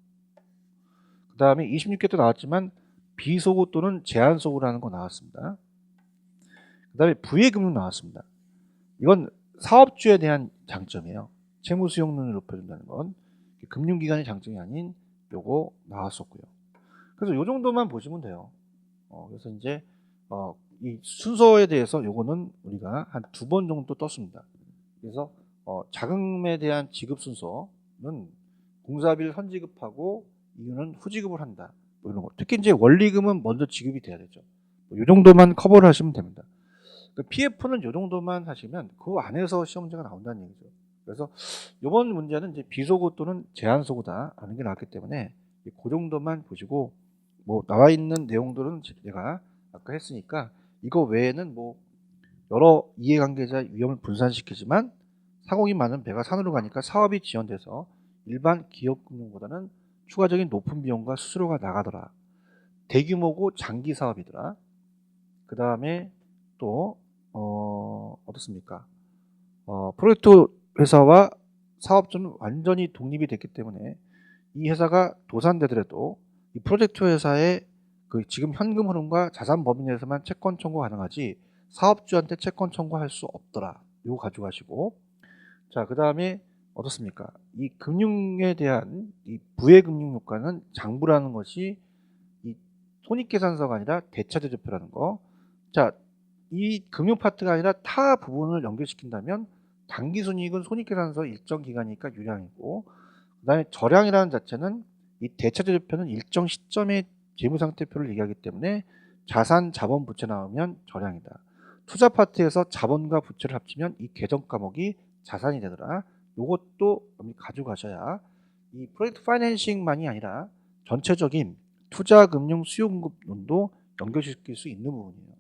그 다음에 26개 또 나왔지만 비소구 또는 제한소구라는 거 나왔습니다. 그 다음에 부의금융 나왔습니다. 이건 사업주에 대한 장점이에요. 채무 수용률을 높여준다는 건 금융기관의 장점이 아닌 요거 나왔었고요. 그래서 요 정도만 보시면 돼요. 그래서 이제 이 순서에 대해서 요거는 우리가 한 2번 정도 떴습니다. 그래서 자금에 대한 지급 순서는 공사비를 선지급하고 이유는 후지급을 한다. 뭐 이런 거. 특히 이제 원리금은 먼저 지급이 돼야 되죠. 요 정도만 커버를 하시면 됩니다. PF는 요 정도만 하시면 그 안에서 시험 문제가 나온다는 얘기죠. 그래서 이번 문제는 이제 비소구 또는 제한소구다 하는 게 나왔기 때문에 그 정도만 보시고 뭐 나와 있는 내용들은 제가 아까 했으니까 이거 외에는 뭐 여러 이해관계자 위험을 분산시키지만 사공이 많은 배가 산으로 가니까 사업이 지연돼서 일반 기업금융보다는 추가적인 높은 비용과 수수료가 나가더라. 대규모고 장기 사업이더라. 그 다음에 또 어떻습니까? 프로젝트 회사와 사업주는 완전히 독립이 됐기 때문에 이 회사가 도산되더라도 이 프로젝트 회사의 지금 현금 흐름과 자산 범위 내에서만 채권 청구 가능하지 사업주한테 채권 청구할 수 없더라. 이거 가져가시고 그 다음에 어떻습니까? 이 금융에 대한 이 부의금융 효과는 장부라는 것이 이 손익계산서가 아니라 대차대조표라는 거. 이 금융 파트가 아니라 타 부분을 연결시킨다면 당기순이익은 손익계산서 일정 기간이니까 유량이고, 그 다음에 저량이라는 자체는 이 대차대조표는 일정 시점의 재무상태표를 얘기하기 때문에 자산, 자본, 부채 나오면 저량이다. 투자 파트에서 자본과 부채를 합치면 이 계정 과목이 자산이 되더라. 요것도 가져가셔야 이 프로젝트 파이낸싱만이 아니라 전체적인 투자, 금융, 수요 공급론도 연결시킬 수 있는 부분이에요.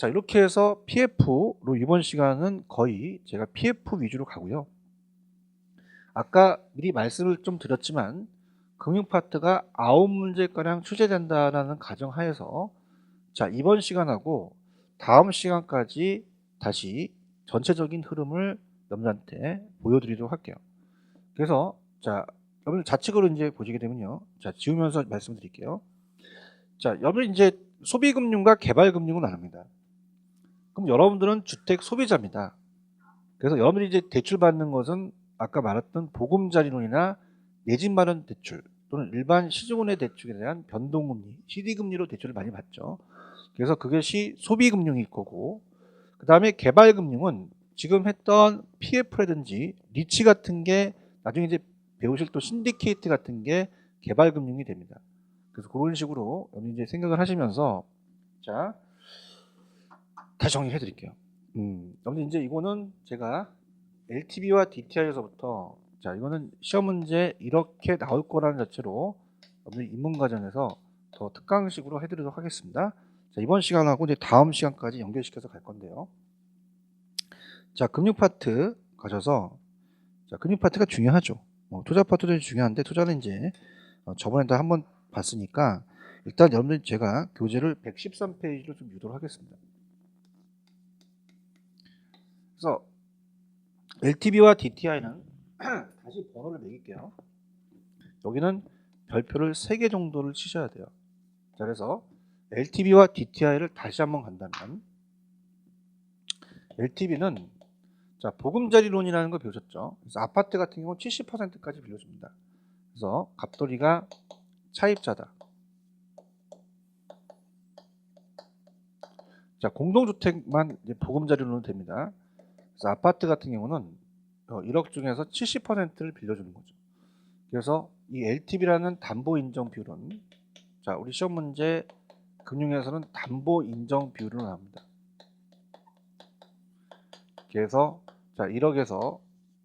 이렇게 해서 PF로 이번 시간은 거의 제가 PF 위주로 가고요. 아까 미리 말씀을 좀 드렸지만 금융 파트가 9문제가량 출제된다라는 가정하에서 자, 이번 시간하고 다음 시간까지 다시 전체적인 흐름을 여러분한테 보여드리도록 할게요. 그래서 자, 여러분들 좌측으로 이제 보시게 되면요. 자, 지우면서 말씀드릴게요. 자, 여러분 이제 소비금융과 개발금융을 나눕니다. 그럼 여러분들은 주택 소비자입니다. 그래서 여러분들이 이제 대출 받는 것은 아까 말했던 보금자리론이나 내 집 마련 대출 또는 일반 시중은행 대출에 대한 변동금리, CD금리로 대출을 많이 받죠. 그래서 그것이 소비금융일 거고, 그 다음에 개발금융은 지금 했던 PF라든지 리치 같은 게 나중에 이제 배우실 또 신디케이트 같은 게 개발금융이 됩니다. 그래서 그런 식으로 이제 생각을 하시면서 자, 다시 정리해 드릴게요. 여러분 이제 이거는 제가 LTV와 DTI에서부터 자, 이거는 시험 문제 이렇게 나올 거라는 자체로 여러분들 입문 과정에서 더 특강식으로 해드리도록 하겠습니다. 자, 이번 시간하고 이제 다음 시간까지 연결시켜서 갈 건데요. 자, 금융 파트 가셔서 자, 금융 파트가 중요하죠. 투자 파트도 중요한데 투자는 이제 저번에도 한번 봤으니까 일단 여러분들 제가 교재를 113페이지로 좀 유도를 하겠습니다. 그래서 LTV와 DTI는 다시 번호를 매길게요. 여기는 별표를 3개 정도를 치셔야 돼요. 자, 그래서 LTV와 DTI를 다시 한번 간다면 LTV는 자, 보금자리론이라는 걸 배우셨죠. 그래서 아파트 같은 경우는 70%까지 빌려줍니다. 그래서 갑돌이가 차입자다. 자, 공동주택만 이제 보금자리론으로 됩니다. 그래서 아파트 같은 경우는 1억 중에서 70%를 빌려주는 거죠. 그래서 이 LTV라는 담보 인정 비율은 자, 우리 시험 문제 금융에서는 담보 인정 비율로 나옵니다. 그래서 자, 1억에서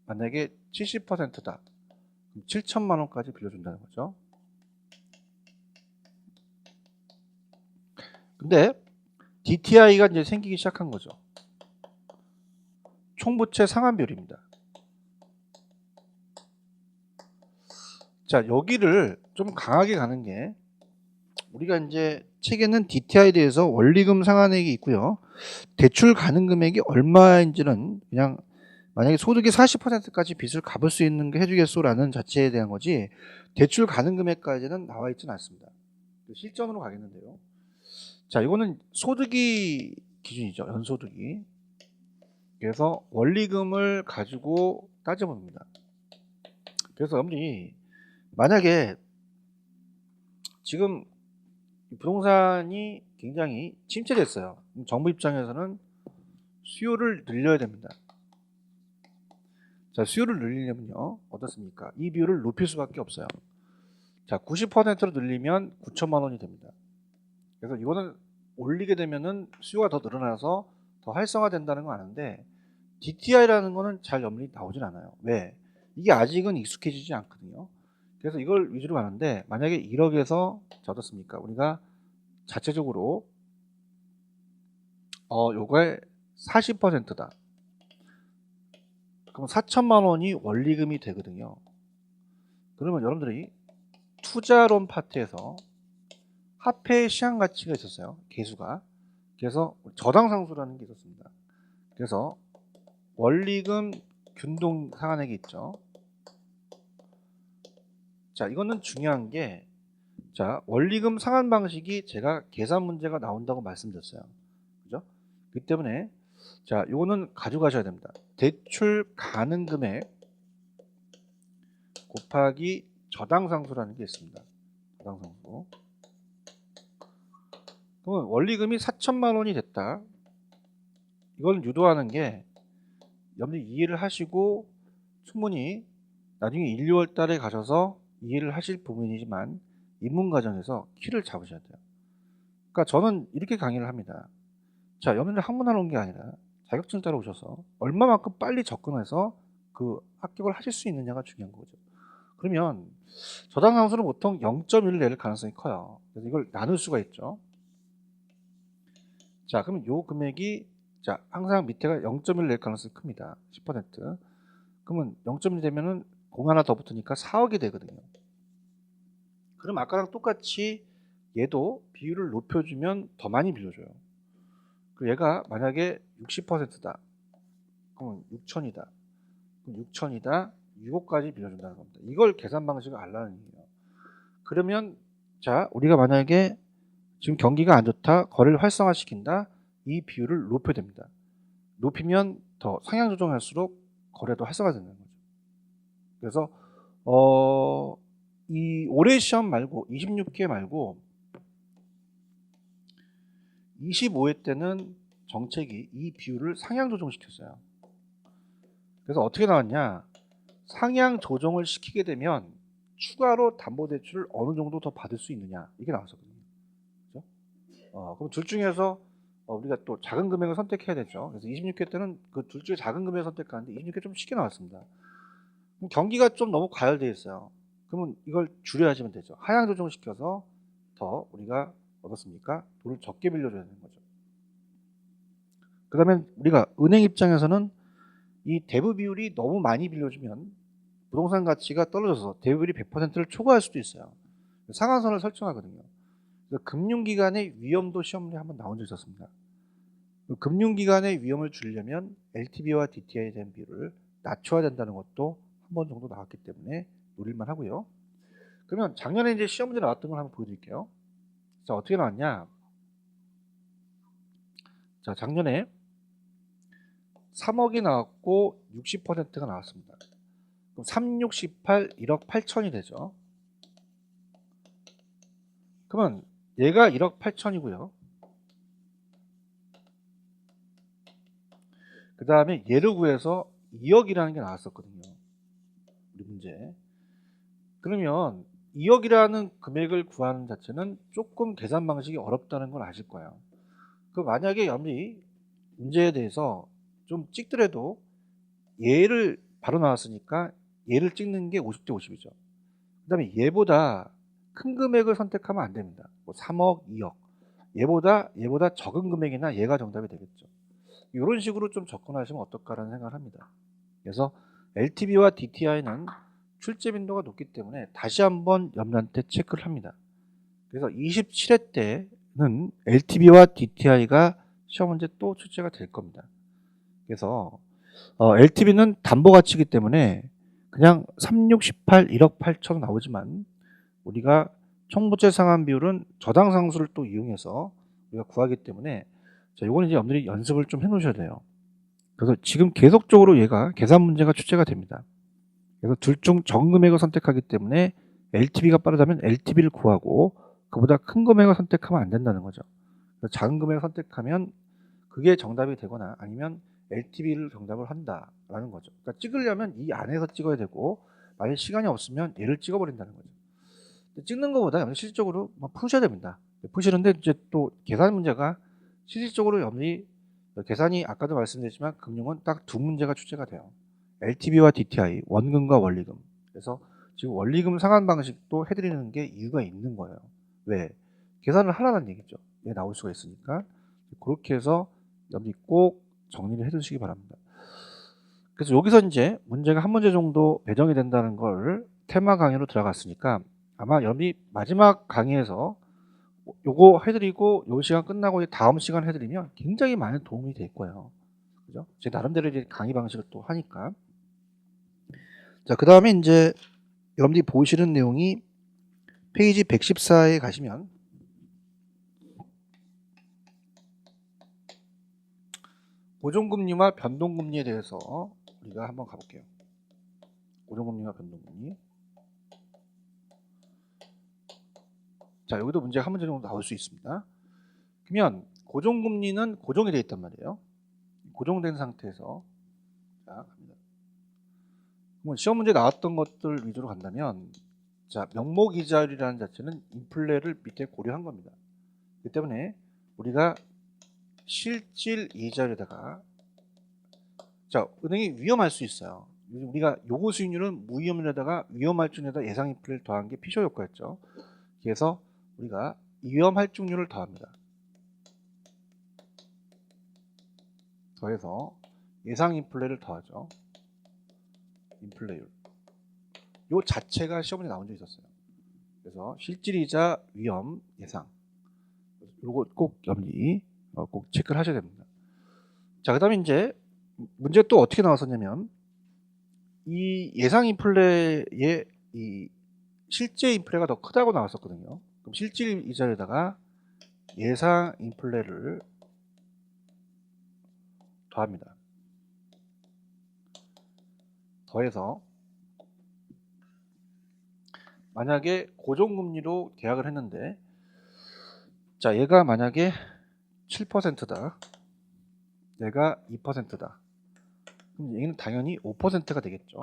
만약에 70%다. 그럼 7천만 원까지 빌려준다는 거죠. 근데 DTI가 이제 생기기 시작한 거죠. 총부채 상환 비율입니다. 자, 여기를 좀 강하게 가는 게 우리가 이제 책에는 DTI에 대해서 원리금 상환액이 있고요. 대출 가능 금액이 얼마인지는 그냥 만약에 소득의 40%까지 빚을 갚을 수 있는 게 해주겠소라는 자체에 대한 거지 대출 가능 금액까지는 나와 있지는 않습니다. 실전으로 가겠는데요. 자, 이거는 소득이 기준이죠. 연소득이. 그래서 원리금을 가지고 따져봅니다. 그래서 여러분이 만약에 지금 부동산이 굉장히 침체됐어요. 정부 입장에서는 수요를 늘려야 됩니다. 자, 수요를 늘리려면요 어떻습니까? 이 비율을 높일 수밖에 없어요. 자, 90%로 늘리면 9천만 원이 됩니다. 그래서 이거는 올리게 되면은 수요가 더 늘어나서 더 활성화된다는 건 아는데 DTI라는 거는 잘 염리 나오진 않아요. 왜? 이게 아직은 익숙해지지 않거든요. 그래서 이걸 위주로 가는데 만약에 1억에서 어떻습니까? 우리가 자체적으로 요거의 40%다. 그럼 4천만 원이 원리금이 되거든요. 그러면 여러분들이 투자론 파트에서 화폐의 시장 가치가 있었어요. 개수가. 그래서 저당상수라는 게 있었습니다. 그래서 원리금 균등 상환액이 있죠. 자, 이거는 중요한 게 자, 원리금 상환 방식이 제가 계산 문제가 나온다고 말씀드렸어요. 그죠? 그렇기 때문에 자, 요거는 가져가셔야 됩니다. 대출 가능 금액 곱하기 저당상수라는 게 있습니다. 저당상수. 그러면 원리금이 4천만 원이 됐다. 이걸 유도하는 게 여러분이 이해를 하시고 충분히 나중에 1, 2월 달에 가셔서 이해를 하실 부분이지만 입문 과정에서 키를 잡으셔야 돼요. 그러니까 저는 이렇게 강의를 합니다. 자, 여러분들 학문하러 온 게 아니라 자격증 따러 오셔서 얼마만큼 빨리 접근해서 그 합격을 하실 수 있느냐가 중요한 거죠. 그러면 저당상수는 보통 0.1을 낼 가능성이 커요. 그래서 이걸 나눌 수가 있죠. 자, 그러면 요 금액이 자, 항상 밑에가 0.1을 낼 가능성이 큽니다. 10%. 그러면 0.1 되면은 공 하나 더 붙으니까 4억이 되거든요. 그럼 아까랑 똑같이 얘도 비율을 높여주면 더 많이 빌려줘요. 그리고 얘가 만약에 60%다. 그럼 6천이다. 그럼 6천이다. 6억까지 빌려준다는 겁니다. 이걸 계산 방식을 알라는 얘기예요. 그러면 자, 우리가 만약에 지금 경기가 안 좋다. 거래를 활성화시킨다. 이 비율을 높여야 됩니다. 높이면 더 상향 조정할수록 거래도 활성화된다는 거죠. 그래서 이 올해 시험 말고 26회 말고 25회 때는 정책이 이 비율을 상향 조정시켰어요. 그래서 어떻게 나왔냐? 상향 조정을 시키게 되면 추가로 담보대출을 어느 정도 더 받을 수 있느냐, 이게 나왔었거든요. 그죠? 그럼 둘 중에서 우리가 또 작은 금액을 선택해야 되죠. 그래서 26회 때는 그 둘 중에 작은 금액을 선택하는데 26회 좀 쉽게 나왔습니다. 그럼 경기가 좀 너무 과열되어 있어요. 그러면 이걸 줄여야지면 되죠. 하향 조정시켜서 더 우리가 어떻습니까? 돈을 적게 빌려줘야 되는 거죠. 그 다음에 우리가 은행 입장에서는 이 대부 비율이 너무 많이 빌려주면 부동산 가치가 떨어져서 대부 비율이 100%를 초과할 수도 있어요. 상한선을 설정하거든요. 그래서 금융기관의 위험도 시험에 한번 나온 적이 있었습니다. 금융기관의 위험을 줄이려면 LTV와 DTI에 대한 비율을 낮춰야 된다는 것도 한 번 정도 나왔기 때문에 노릴만 하고요. 그러면 작년에 이제 시험 문제 나왔던 걸 한번 보여드릴게요. 자, 어떻게 나왔냐? 자, 작년에 3억이 나왔고 60%가 나왔습니다. 그럼 3, 6, 18, 1억 8천이 되죠. 그러면 얘가 1억 8천이고요. 그 다음에 얘를 구해서 2억이라는 게 나왔었거든요. 우리 문제. 그러면 2억이라는 금액을 구하는 자체는 조금 계산 방식이 어렵다는 걸 아실 거예요. 그 만약에 여러분이 문제에 대해서 좀 찍더라도 얘를 바로 나왔으니까 얘를 찍는 게 50대 50이죠. 그 다음에 얘보다 큰 금액을 선택하면 안 됩니다. 뭐 3억, 2억. 얘보다 적은 금액이나 얘가 정답이 되겠죠. 이런 식으로 좀 접근하시면 어떨까라는 생각을 합니다. 그래서 LTV와 DTI는 출제 빈도가 높기 때문에 다시 한번 여러분한테 체크를 합니다. 그래서 27회 때는 LTV와 DTI가 시험 문제 또 출제가 될 겁니다. 그래서 LTV는 담보 가치이기 때문에 그냥 3, 6, 18, 1억 8천 나오지만 우리가 총부채 상환 비율은 저당 상수를 또 이용해서 우리가 구하기 때문에 자, 요거는 이제 여러분들이 연습을 좀 해 놓으셔야 돼요. 그래서 지금 계속적으로 얘가 계산 문제가 출제가 됩니다. 그래서 둘 중 적은 금액을 선택하기 때문에 LTV가 빠르다면 LTV를 구하고 그보다 큰 금액을 선택하면 안 된다는 거죠. 그래서 작은 금액을 선택하면 그게 정답이 되거나 아니면 LTV를 정답을 한다라는 거죠. 그러니까 찍으려면 이 안에서 찍어야 되고 만약 시간이 없으면 얘를 찍어버린다는 거죠. 찍는 것보다 실질적으로 푸셔야 됩니다. 푸시는데 이제 또 계산 문제가 실질적으로 여러분이 계산이 아까도 말씀드렸지만 금융은 딱 두 문제가 출제가 돼요. LTV와 DTI, 원금과 원리금. 그래서 지금 원리금 상환 방식도 해드리는 게 이유가 있는 거예요. 왜? 계산을 하라는 얘기죠. 얘 나올 수가 있으니까. 그렇게 해서 여러분이 꼭 정리를 해두시기 바랍니다. 그래서 여기서 이제 문제가 한 문제 정도 배정이 된다는 걸 테마 강의로 들어갔으니까 아마 여러분이 마지막 강의에서 요거 해드리고 요 시간 끝나고 다음 시간 해드리면 굉장히 많은 도움이 될 거예요. 그죠? 제 나름대로 이제 강의 방식을 또 하니까. 자, 그 다음에 이제 여러분들이 보시는 내용이 페이지 114에 가시면 고정금리와 변동금리에 대해서 우리가 한번 가볼게요. 고정금리와 변동금리. 자, 여기도 문제가 한 문제 정도 나올 수 있습니다. 그러면 고정금리는 고정이 되어 있단 말이에요. 고정된 상태에서 자, 갑니다. 그럼 시험 문제 나왔던 것들 위주로 간다면 자, 명목 이자율이라는 자체는 인플레를 밑에 고려한 겁니다. 그렇기 때문에 우리가 실질 이자율에다가 자, 은행이 위험할 수 있어요. 우리가 요구 수익률은 무위험률에다가 위험할증률에다 예상 인플레를 더한 게 피쇼 효과였죠. 그래서 우리가 위험할증률을 더합니다. 더해서 예상 인플레를 더하죠. 인플레율. 요 자체가 시험에 나온 적이 있었어요. 그래서 실질이자 위험 예상. 요거 꼭 염리 꼭 체크를 하셔야 됩니다. 자, 그다음에 이제 문제 또 어떻게 나왔었냐면 이 예상 인플레의 이 실제 인플레가 더 크다고 나왔었거든요. 그럼 실질 이자에다가 예상 인플레를 더합니다. 더해서 만약에 고정금리로 계약을 했는데, 자, 얘가 만약에 7%다, 얘가 2%다, 그럼 얘는 당연히 5%가 되겠죠.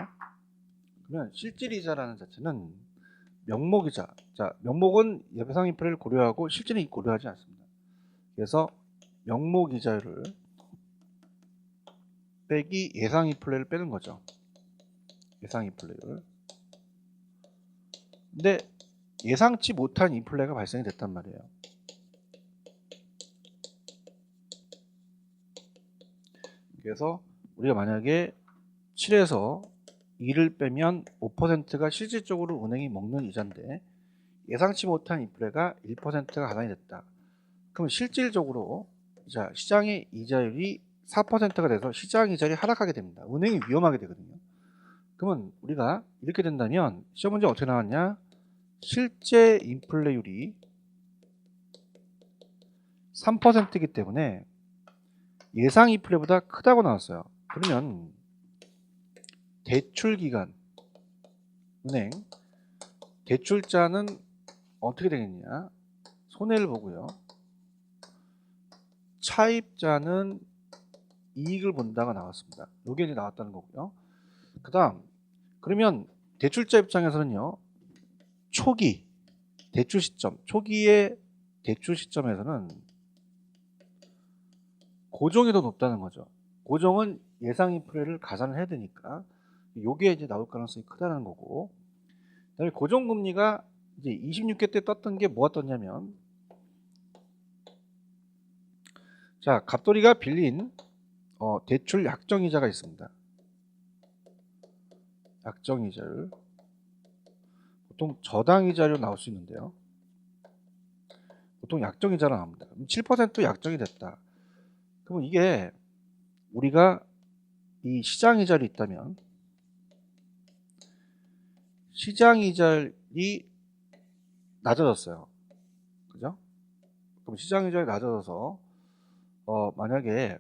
그러면 실질이자라는 자체는 명목이자, 자, 명목은 예상 인플레를 고려하고 실질은 고려하지 않습니다. 그래서 명목이자율을 빼기 예상 인플레를 빼는 거죠. 예상 인플레율. 근데 예상치 못한 인플레가 발생이 됐단 말이에요. 그래서 우리가 만약에 7에서 2를 빼면 5%가 실질적으로 은행이 먹는 이자인데 예상치 못한 인플레가 1%가 가산이 됐다. 그럼 실질적으로 자, 시장의 이자율이 4%가 돼서 시장 이자율이 하락하게 됩니다. 은행이 위험하게 되거든요. 그러면 우리가 이렇게 된다면 시험 문제 어떻게 나왔냐? 실제 인플레율이 3%이기 때문에 예상 인플레보다 크다고 나왔어요. 그러면 대출 기간 은행 대출자는 어떻게 되겠냐? 손해를 보고요. 차입자는 이익을 본다가 나왔습니다. 이게 이제 나왔다는 거고요. 그다음 그러면 대출자 입장에서는요. 초기 대출 시점, 초기의 대출 시점에서는 고정이 더 높다는 거죠. 고정은 예상 인플레를 가산을 해야 되니까 요게 이제 나올 가능성이 크다는 거고, 그다음에 고정금리가 이제 26개 때 떴던 게 뭐가 떴냐면, 자, 갑돌이가 빌린 대출 약정이자가 있습니다. 약정이자를 보통 저당이자로 나올 수 있는데요. 보통 약정이자로 나옵니다. 7% 약정이 됐다. 그러면 이게 우리가 이 시장이자를 있다면 시장이자율이 낮아졌어요. 그죠? 그럼 시장이자율이 낮아져서 만약에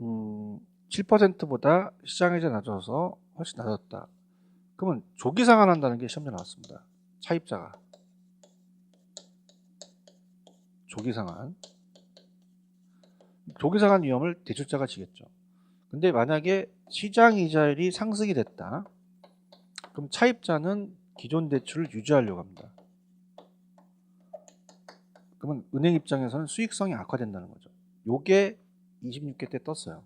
7%보다 시장이자 낮아서 훨씬 낮았다. 그러면 조기 상환한다는 게 시험에 나왔습니다. 차입자가 조기 상환 위험을 대출자가 지겠죠. 근데 만약에 시장 이자율이 상승이 됐다. 그럼 차입자는 기존 대출을 유지하려고 합니다. 그러면 은행 입장에서는 수익성이 악화된다는 거죠. 요게 26개 때 떴어요.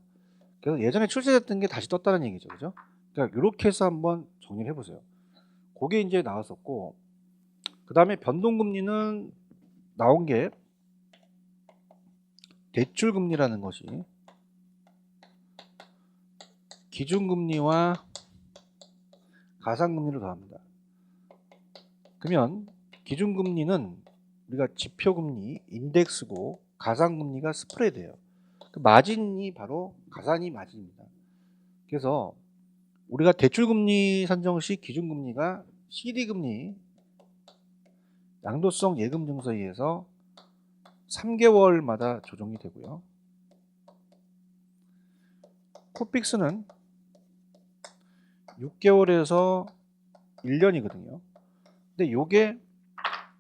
그래서 예전에 출제됐던 게 다시 떴다는 얘기죠. 그죠? 그러니까 이렇게 해서 한번 정리를 해보세요. 그게 이제 나왔었고, 그 다음에 변동금리는 나온 게 대출금리라는 것이 기준금리와 가산금리를 더합니다. 그러면 기준금리는 우리가 지표금리, 인덱스고 가산금리가 스프레드예요. 그 마진이 바로 가산이 마진입니다. 그래서 우리가 대출금리 산정 시 기준금리가 CD금리 양도성 예금증서에 의해서 3개월마다 조정이 되고요. 코픽스는 6개월에서 1년이거든요. 근데 요게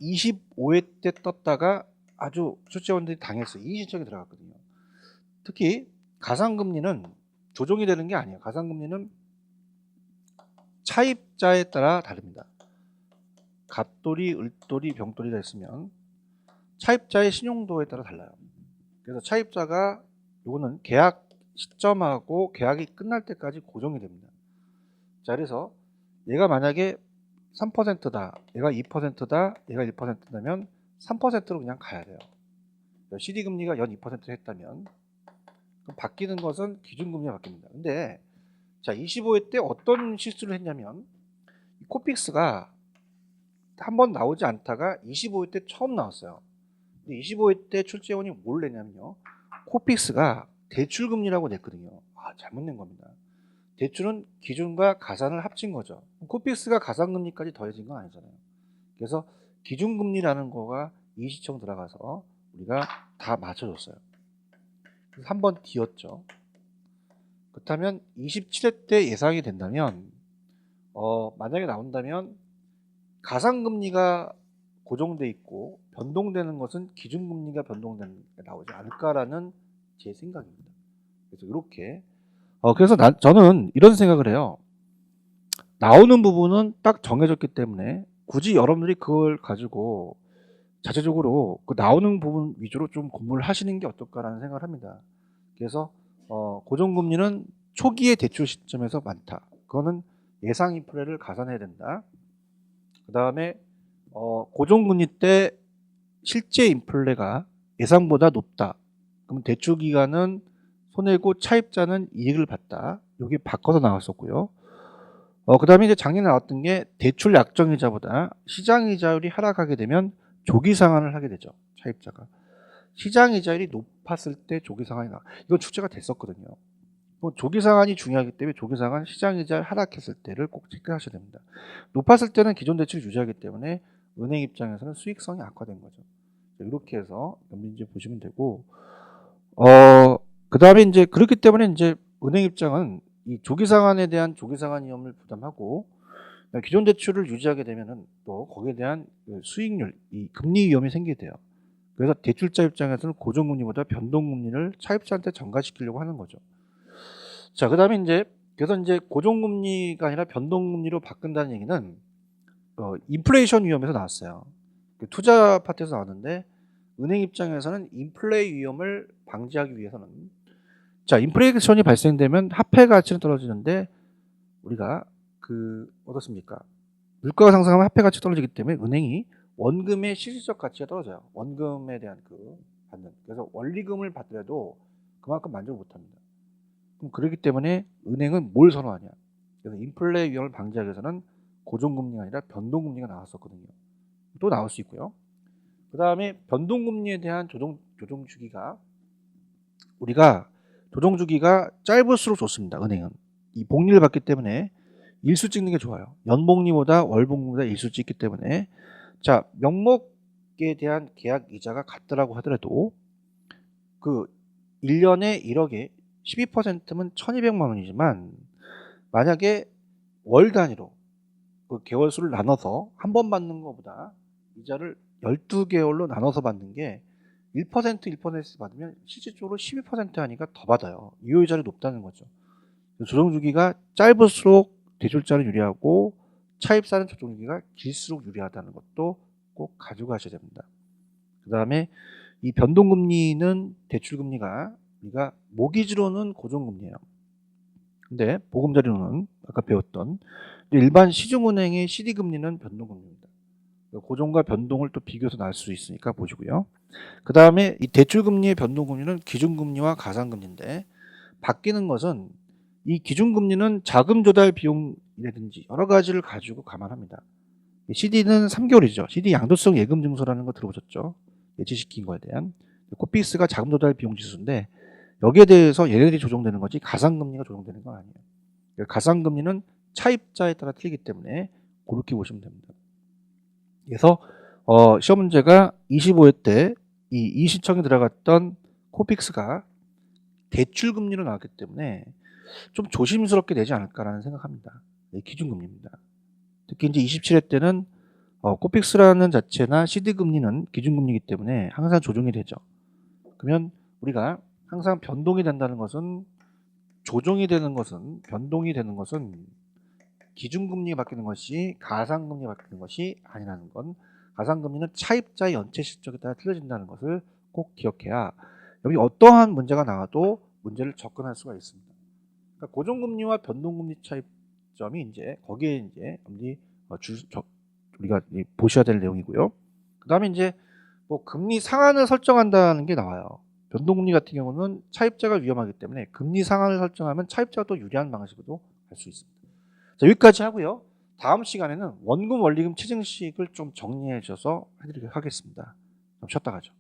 25회 때 떴다가 아주 출제원들이 당했어요. 이의 신청이 들어갔거든요. 특히 가산금리는 조정이 되는 게 아니에요. 가산금리는 차입자에 따라 다릅니다. 갑돌이, 을돌이, 병돌이가 있으면 차입자의 신용도에 따라 달라요. 그래서 차입자가 요거는 계약 시점하고 계약이 끝날 때까지 고정이 됩니다. 자, 그래서 얘가 만약에 3%다, 얘가 2%다, 얘가 1%다면 3%로 그냥 가야 돼요. CD금리가 연 2% 했다면 그럼 바뀌는 것은 기준금리가 바뀝니다. 근데 자, 25회 때 어떤 실수를 했냐면 코픽스가 한 번 나오지 않다가 25회 때 처음 나왔어요. 근데 25회 때 출제원이 뭘 내냐면요. 코픽스가 대출금리라고 냈거든요. 아, 잘못 낸 겁니다. 대출은 기준과 가산을 합친 거죠. 코픽스가 가산금리까지 더해진 건 아니잖아요. 그래서 기준금리라는 거가 이 시청 들어가서 우리가 다 맞춰줬어요. 그래서 한번 뒤었죠. 그렇다면 27회 때 예상이 된다면 만약에 나온다면 가산금리가 고정돼 있고 변동되는 것은 기준금리가 변동되는 게 나오지 않을까라는 제 생각입니다. 그래서 이렇게 그래서 저는 이런 생각을 해요. 나오는 부분은 딱 정해졌기 때문에 굳이 여러분들이 그걸 가지고 자체적으로 그 나오는 부분 위주로 좀 공부를 하시는 게 어떨까라는 생각을 합니다. 그래서 고정금리는 초기의 대출 시점에서 많다. 그거는 예상 인플레를 가산해야 된다. 그 다음에 고정금리 때 실제 인플레가 예상보다 높다. 그럼 대출 기간은 손해고 차입자는 이익을 봤다. 여기 바꿔서 나왔었고요. 그 다음에 이제 작년에 나왔던 게 대출 약정이자보다 시장이자율이 하락하게 되면 조기 상환을 하게 되죠. 차입자가. 시장이자율이 높았을 때 조기 상환이 나와. 이건 출제가 됐었거든요. 조기 상환이 중요하기 때문에 조기 상환, 시장이자율 하락했을 때를 꼭 체크하셔야 됩니다. 높았을 때는 기존 대출 유지하기 때문에 은행 입장에서는 수익성이 악화된 거죠. 이렇게 해서 연민제 보시면 되고, 그 다음에 이제 그렇기 때문에 이제 은행 입장은 이 조기 상환에 대한 조기 상환 위험을 부담하고 기존 대출을 유지하게 되면은 또 거기에 대한 수익률, 이 금리 위험이 생기게 돼요. 그래서 대출자 입장에서는 고정금리보다 변동금리를 차입자한테 전가시키려고 하는 거죠. 자, 그 다음에 이제 그래서 이제 고정금리가 아니라 변동금리로 바꾼다는 얘기는 인플레이션 위험에서 나왔어요. 투자 파트에서 나왔는데 은행 입장에서는 인플레 위험을 방지하기 위해서는 자, 인플레이션이 발생되면 화폐 가치는 떨어지는데 우리가 어떻습니까? 물가가 상승하면 화폐 가치 떨어지기 때문에 은행이 원금의 실질적 가치가 떨어져요. 원금에 대한 받는. 그래서 원리금을 받더라도 그만큼 만족을 못합니다. 그럼 그렇기 때문에 은행은 뭘 선호하냐? 그래서 인플레 위험을 방지하기 위해서는 고정금리가 아니라 변동금리가 나왔었거든요. 또 나올 수 있고요. 그 다음에 변동금리에 대한 조정 주기가 우리가 조정 주기가 짧을수록 좋습니다. 은행은 이 복리를 받기 때문에 일수 찍는 게 좋아요. 연복리보다 월복리보다 일수 찍기 때문에 자, 명목에 대한 계약 이자가 같더라고 하더라도 1년에 1억에 12%면 1200만 원이지만 만약에 월 단위로 개월 수를 나눠서 한 번 받는 것보다 이자를 12개월로 나눠서 받는 게 1% 받으면 실질적으로 12% 하니까 더 받아요. 유효이자율이 높다는 거죠. 조정 주기가 짧을수록 대출자는 유리하고 차입사는 조정 주기가 길수록 유리하다는 것도 꼭 가지고 가셔야 됩니다. 그 다음에 이 변동금리는 대출금리가 우리가 모기지로는 고정금리예요. 근데 보금자리로는 아까 배웠던 일반 시중은행의 CD금리는 변동금리입니다. 고정과 변동을 또 비교해서 나올 수 있으니까 보시고요. 그 다음에 이 대출금리의 변동금리는 기준금리와 가산금리인데 바뀌는 것은 이 기준금리는 자금 조달 비용이라든지 여러 가지를 가지고 감안합니다. CD는 3개월이죠. CD 양도성 예금 증서라는 거 들어보셨죠? 예치시킨 거에 대한. 코픽스가 자금 조달 비용 지수인데 여기에 대해서 얘네들이 조정되는 거지 가산금리가 조정되는 건 아니에요. 가산금리는 차입자에 따라 틀리기 때문에 그렇게 보시면 됩니다. 그래서 시험 문제가 25회 때 이 시청에 들어갔던 코픽스가 대출금리로 나왔기 때문에 좀 조심스럽게 내지 않을까라는 생각합니다. 기준금리입니다. 특히 이제 27회 때는 코픽스라는 자체나 CD금리는 기준금리이기 때문에 항상 조정이 되죠. 그러면 우리가 항상 변동이 된다는 것은 조정이 되는 것은 변동이 되는 것은 기준금리가 바뀌는 것이 가산금리가 바뀌는 것이 아니라는 건 가산금리는 차입자의 연체 실적에 따라 틀려진다는 것을 꼭 기억해야 여기 어떠한 문제가 나와도 문제를 접근할 수가 있습니다. 그러니까 고정금리와 변동금리 차이점이 이제 거기에 이제 우리가 보셔야 될 내용이고요. 그 다음에 이제 뭐 금리 상한을 설정한다는 게 나와요. 변동금리 같은 경우는 차입자가 위험하기 때문에 금리 상한을 설정하면 차입자가 또 유리한 방식으로 갈 수 있습니다. 자, 여기까지 하고요. 다음 시간에는 원금 원리금 체증식을 좀 정리해 줘서 해드리도록 하겠습니다. 좀 쉬었다 가죠.